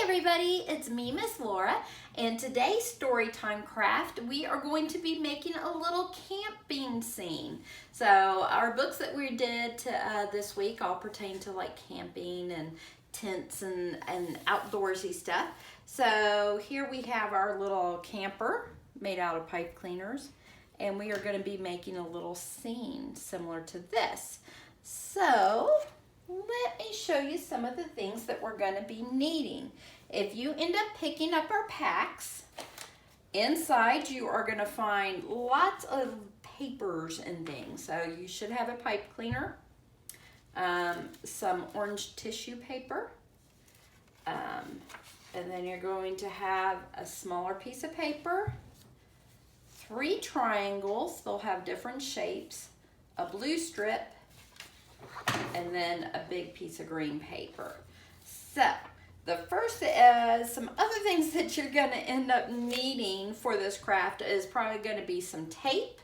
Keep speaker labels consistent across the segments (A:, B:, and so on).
A: everybody, it's me, Miss Laura, and today's story time craft, we are going to be making a little camping scene. So our books that we did this week all pertain to like camping and tents and outdoorsy stuff. So here we have our little camper made out of pipe cleaners, and we are going to be making a little scene similar to this. So let me show you some of the things that we're going to be needing. If you end up picking up our packs, inside you are going to find lots of papers and things. So you should have a pipe cleaner, some orange tissue paper, and then you're going to have a smaller piece of paper, 3 triangles, they'll have different shapes, a blue strip, and then a big piece of green paper. So the first is some other things that you're going to end up needing for this craft is probably going to be some tape.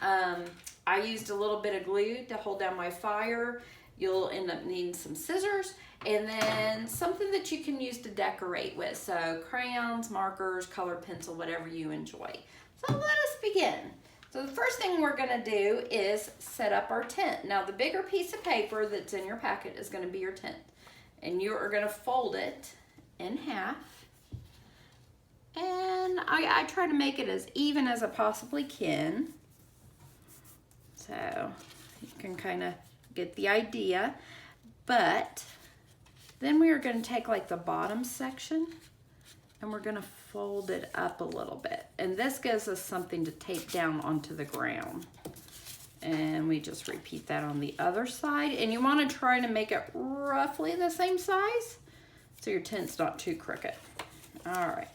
A: I used a little bit of glue to hold down my fire. You'll end up needing some scissors and then something that you can use to decorate with. So crayons, markers, colored pencil, whatever you enjoy. So let us begin. So the first thing we're going to do is set up our tent. Now the bigger piece of paper that's in your packet is going to be your tent. And you are going to fold it in half. And I try to make it as even as I possibly can. So you can kind of get the idea. But then we are going to take like the bottom section and we're going to fold it up a little bit. And this gives us something to tape down onto the ground. And we just repeat that on the other side. And you want to try to make it roughly the same size so your tent's not too crooked. All right.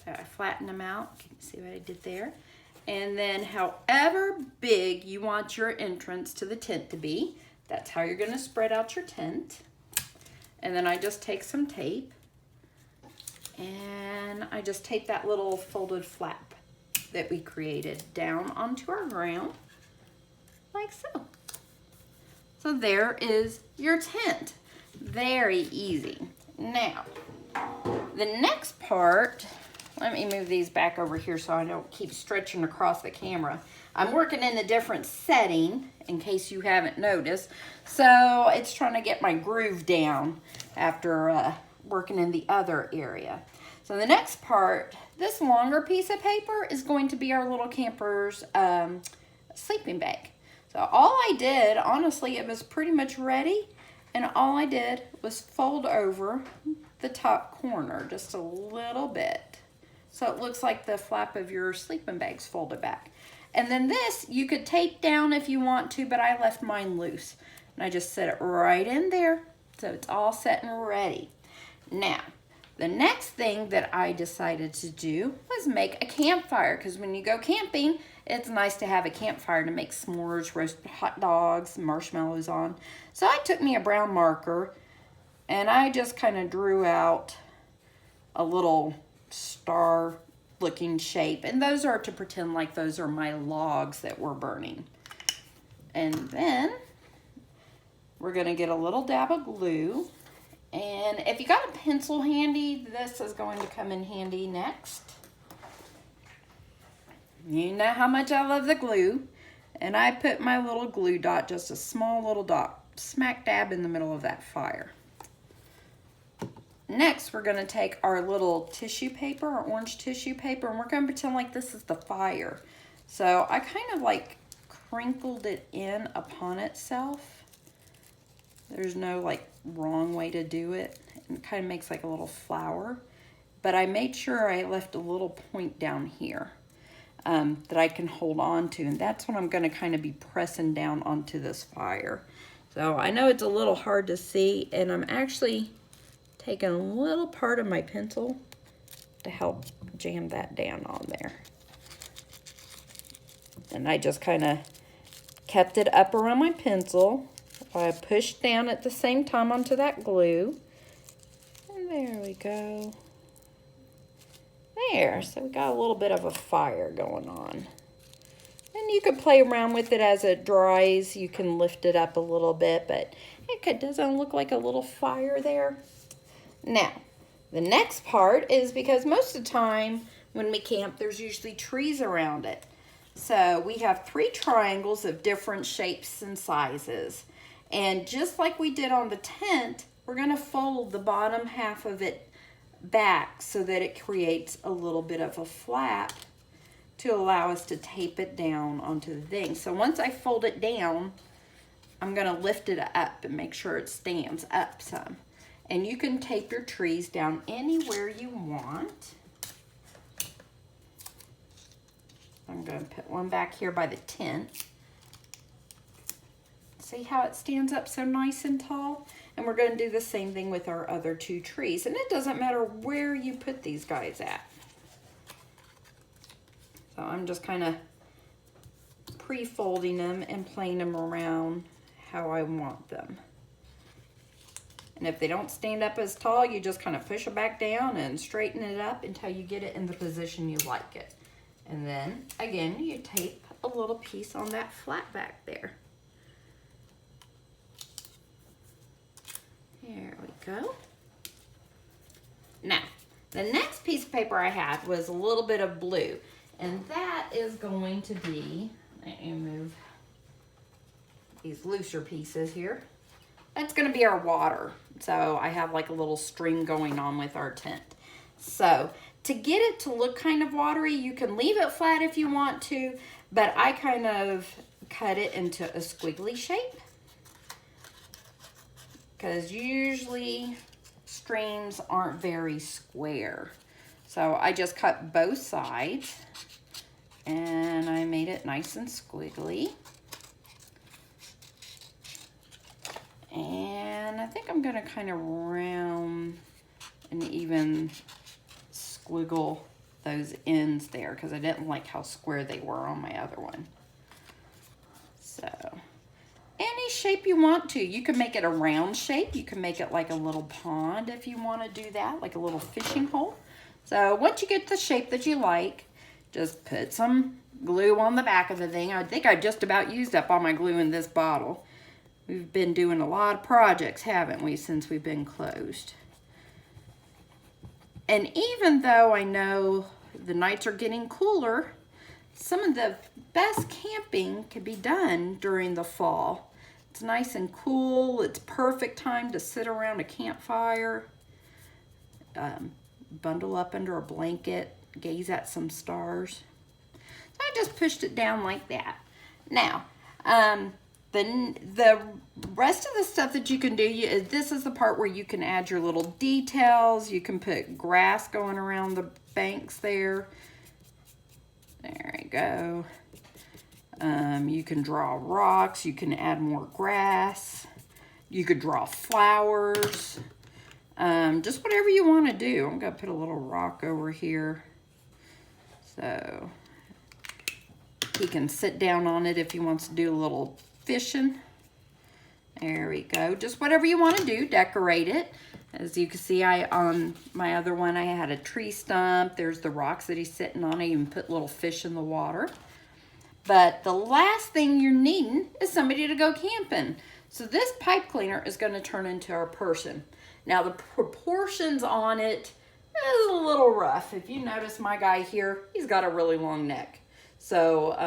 A: So I flatten them out. Can you see what I did there? And then however big you want your entrance to the tent to be, that's how you're going to spread out your tent. And then I just take some tape and I just tape that little folded flap that we created down onto our ground, like so. So there is your tent. Very easy. Now, the next part, let me move these back over here so I don't keep stretching across the camera. I'm working in a different setting, in case you haven't noticed. So it's trying to get my groove down after working in the other area. So the next part, this longer piece of paper is going to be our little camper's sleeping bag. So all I did, honestly, it was pretty much ready. And all I did was fold over the top corner just a little bit. So it looks like the flap of your sleeping bag's folded back. And then this, you could tape down if you want to, but I left mine loose. And I just set it right in there. So it's all set and ready. Now, the next thing that I decided to do was make a campfire, because when you go camping, it's nice to have a campfire to make s'mores, roast hot dogs, marshmallows on. So I took me a brown marker and I just kind of drew out a little star looking shape, and those are to pretend like those are my logs that we're burning. And then we're going to get a little dab of glue. And if you got a pencil handy, this is going to come in handy next. You know how much I love the glue. And I put my little glue dot, just a small little dot, smack dab in the middle of that fire. Next, we're going to take our little tissue paper, our orange tissue paper, and we're going to pretend like this is the fire. So I kind of like crinkled it in upon itself. There's no like wrong way to do it. It kind of makes like a little flower. But I made sure I left a little point down here that I can hold on to. And that's what I'm going to kind of be pressing down onto this fire. So I know it's a little hard to see. And I'm actually taking a little part of my pencil to help jam that down on there. And I just kind of kept it up around my pencil. I pushed down at the same time onto that glue. And there we go. There, so we got a little bit of a fire going on. And you could play around with it as it dries. You can lift it up a little bit, but it doesn't look like a little fire there. Now, the next part is because most of the time when we camp, there's usually trees around it. So we have 3 triangles of different shapes and sizes. And just like we did on the tent, we're going to fold the bottom half of it back so that it creates a little bit of a flap to allow us to tape it down onto the thing. So once I fold it down, I'm going to lift it up and make sure it stands up some. And you can tape your trees down anywhere you want. I'm going to put one back here by the tent. See how it stands up so nice and tall? And we're going to do the same thing with our other 2 trees. And it doesn't matter where you put these guys at. So I'm just kind of pre-folding them and playing them around how I want them. And if they don't stand up as tall, you just kind of push it back down and straighten it up until you get it in the position you like it. And then, again, you tape a little piece on that flat back there. There we go. Now, the next piece of paper I had was a little bit of blue. And that is going to be, let me move these looser pieces here. That's going to be our water. So I have like a little string going on with our tent. So to get it to look kind of watery, you can leave it flat if you want to, but I kind of cut it into a squiggly shape. Because usually streams aren't very square. So I just cut both sides and I made it nice and squiggly. And I think I'm going to kind of round and even squiggle those ends there because I didn't like how square they were on my other one. So any shape you want to. You can make it a round shape. You can make it like a little pond if you want to do that, like a little fishing hole. So once you get the shape that you like, just put some glue on the back of the thing. I think I just about used up all my glue in this bottle. We've been doing a lot of projects, haven't we, since we've been closed. And even though I know the nights are getting cooler, some of the best camping can be done during the fall. It's nice and cool. It's perfect time to sit around a campfire, bundle up under a blanket, gaze at some stars. So I just pushed it down like that. Now, the rest of the stuff that you can do, this is the part where you can add your little details. You can put grass going around the banks there. There you go. You can draw rocks. You can add more grass. You could draw flowers. Just whatever you want to do. I'm going to put a little rock over here. So he can sit down on it if he wants to do a little fishing. There we go. Just whatever you want to do, decorate it. As you can see, on my other one, I had a tree stump. There's the rocks that he's sitting on. I even put little fish in the water. But the last thing you're needing is somebody to go camping. So this pipe cleaner is going to turn into our person. Now the proportions on it is a little rough. If you notice my guy here, he's got a really long neck. So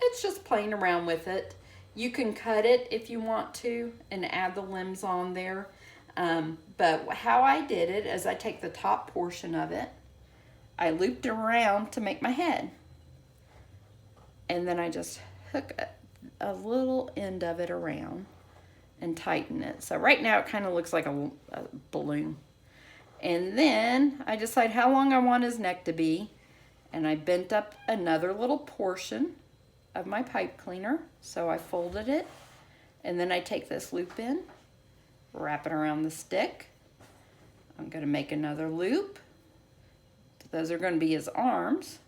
A: it's just playing around with it. You can cut it if you want to and add the limbs on there. But how I did it is I take the top portion of it, I looped around to make my head. And then I just hook a little end of it around and tighten it. So right now it kind of looks like a balloon. And then I decide how long I want his neck to be. And I bent up another little portion of my pipe cleaner. So I folded it. And then I take this loop in, wrap it around the stick. I'm going to make another loop. Those are going to be his arms.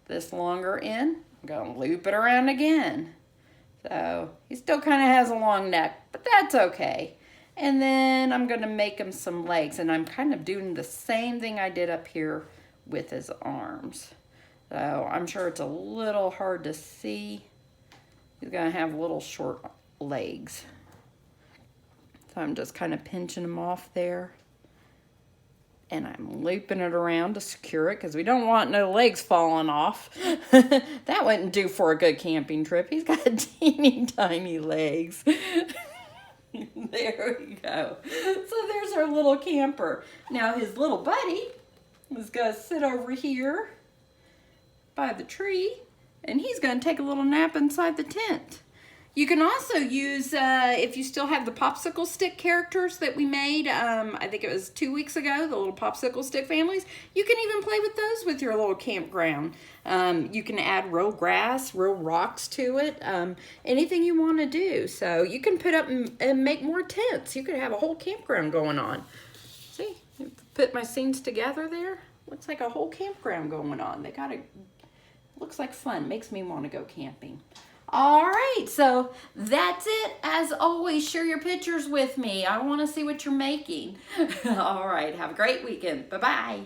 A: This longer end, I'm going to loop it around again. So he still kind of has a long neck, but that's okay. And then I'm going to make him some legs, and I'm kind of doing the same thing I did up here with his arms. So I'm sure it's a little hard to see. He's going to have little short legs. So I'm just kind of pinching him off there. And I'm looping it around to secure it because we don't want no legs falling off. That wouldn't do for a good camping trip. He's got teeny tiny legs. There we go. So there's our little camper. Now his little buddy is going to sit over here by the tree, and he's going to take a little nap inside the tent. You can also use, if you still have the popsicle stick characters that we made, I think it was 2 weeks ago, the little popsicle stick families, you can even play with those with your little campground. You can add real grass, real rocks to it, anything you want to do. So you can put up and make more tents. You could have a whole campground going on. See, put my scenes together there. Looks like a whole campground going on. They got it, looks like fun, makes me want to go camping. All right, so that's it. As always, share your pictures with me. I want to see what you're making. All right, have a great weekend. Bye-bye.